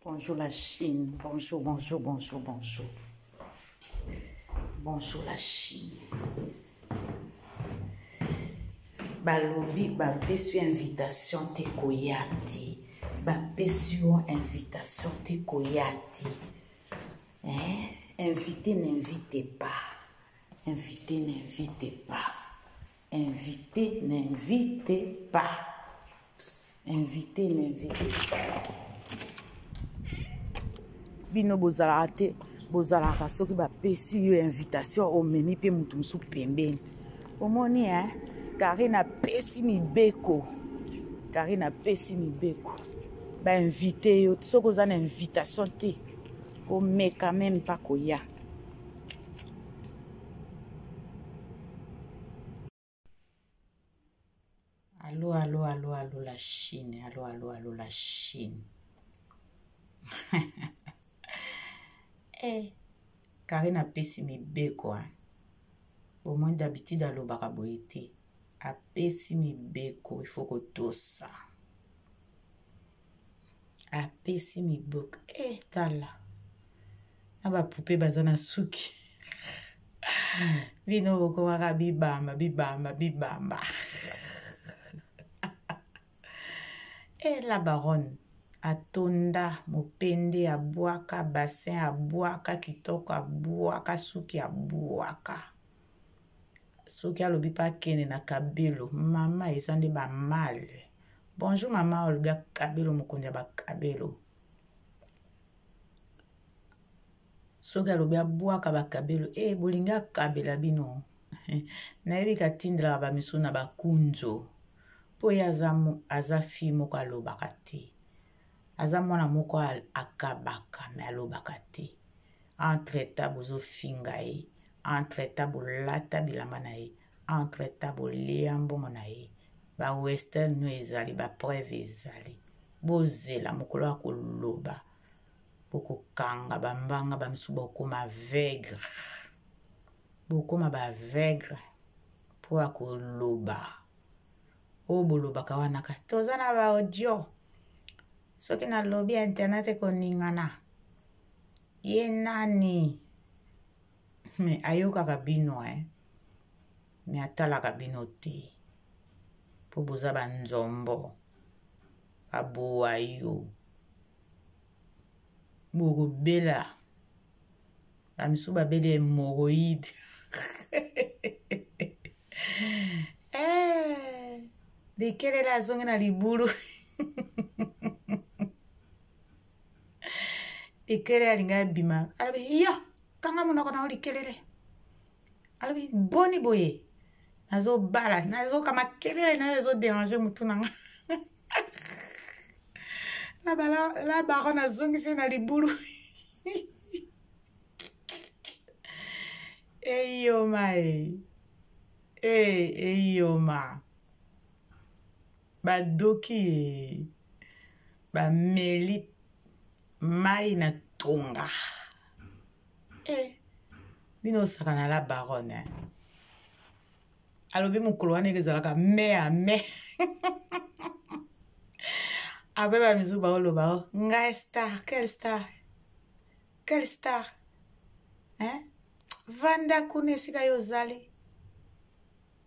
Bonjour la Chine. Bonjour, bonjour, bonjour, bonjour. Bonjour la Chine. Balobi, bapesi invitation te koyati. Bapesi invitation te koyati. Invité, n'invitez pas. Invité, n'invitez pas. Invité, n'invitez pas. Invité, n'invitez pas. Bino bozalate, bozalaka soki bapesi yo invitation omemi pe mutu musu pembeni. Omoni Karine apesi mibeko. Karine apesi mibeko. Ba invité yo soki oza na invitation te. Komeka même pas koya. Allô, allô, allô, allô la Chine. Allô, allô, allô la Chine. Karine apesi mibeko. Au moins d'habitude alobaka boye te. Apesi mibeko, il faut kotosa. Apesi mibeko. Tala. Aba poupée bazana suki. Bino bokomaka bibamba, bibamba, bibamba. La baronne. Atonda, mopende, abwaka, bassin, abwaka, kitoko, abwaka, suki, abwaka. Soki alobi pa kene na Kabelo. Mama ezande ba mal. Bonjour mama Olga Kabelo mokonde ba Kabelo. Soki alobi abwaka ba Kabelo. Bolinga kabela bino. Nayebi katindra ba miso na ba kunzo. Po ya aza fi moko alobaka te. Aza mwana moko akabaka me alobaka te. Entre tabozo finga ye. Entre tabo lata bilamba na ye. Entre tabo lia mbongo na ye. Ba western no ezali. Ba preuve ezali. Bozela mokolo ya koloba. Boko kanga bambanga bamisu bokoma vegre. Bokoma ba vegre. Po ya koloba. Boloba kawanaka. Toza na ba audio. Soki na lobby internet koningana. Ye nani? Me ayoka kabino me atala kabino te. Po boza banzombo. Abo ayo. Bogo bela. Bamisu babele hemorrhoïde. De kele la zonge na libulu. Ekele alinga bima. Alobi yo. Kanga monoko na olikelele. Alobi boni boye. Nazo bala. Nazo kama kelele nazo déranger mutu nanga. La baronne a zongisi na libulu. Eyoma eyoma. Badoki ba meli mai na tonga. Bino sakana la baronne. Alobi mukolo wane kezalaka me a me. Abe ba mizu ba oloba. Nga star, quel star? Quel star? Vanda kune sika yozali.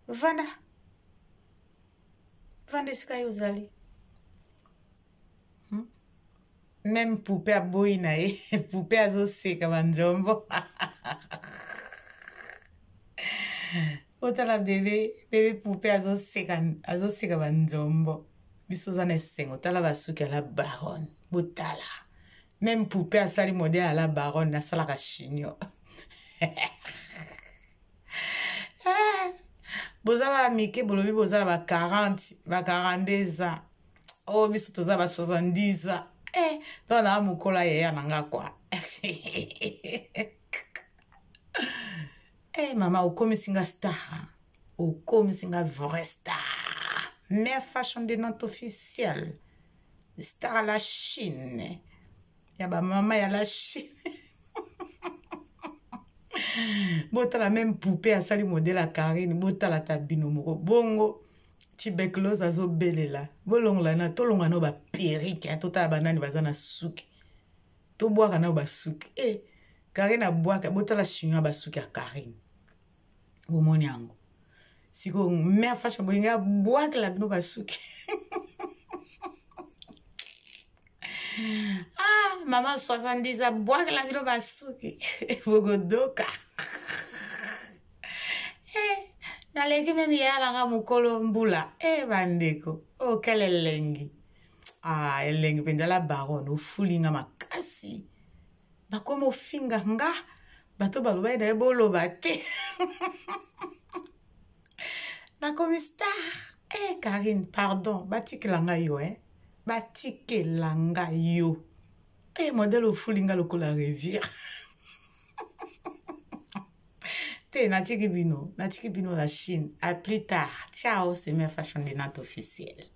Vanda. Vanda sika yozali. Même poupée a boy na ye. Poupée a zo seka banjombo. Otala bébé poupée a zo seka banjombo. Bisoza na sengo. Otala basuki a la baronne. Botala. Même poupée a sali modèle à la baronne. Na salaka chinyo. Boza ba mike bolobi boza ba 40. Ba 42 ans. Oh biso toza ba 70 ans. Dans la mukola ya nanga kwa. Mama okomi singa star. Okomi singa vrai star. Mère fashion de notre officiel. Star à la Chine. Ya ba mama ya la Chine. Botala même poupée à sali modèle à Karine. Botala tabino moko. Bongo. Tuberculose azo belela. Bolongola na tolonga no ba perike. Tota banani bazana suki. to bwaka na basuki Karine abwaka botala chignon basuki ya Karine omoni yango siko mère fashion bolinga bwaka la bino basuki maman 70 abwaka la bino basuki bogodoka naleki meme yalanga mokolo mbula bandeko kele elengi elengi mpenza la baronne ofulinga makasi bakoma ofinga nga bato baloba ye naye boloba te nakomi star Karine pardon batikelanga yo batikelanga yo modèle ofulinga lokola rivière natiki bino la Chine. À plus tard. Ciao, c'est Mère Fashion de Nantes officielle.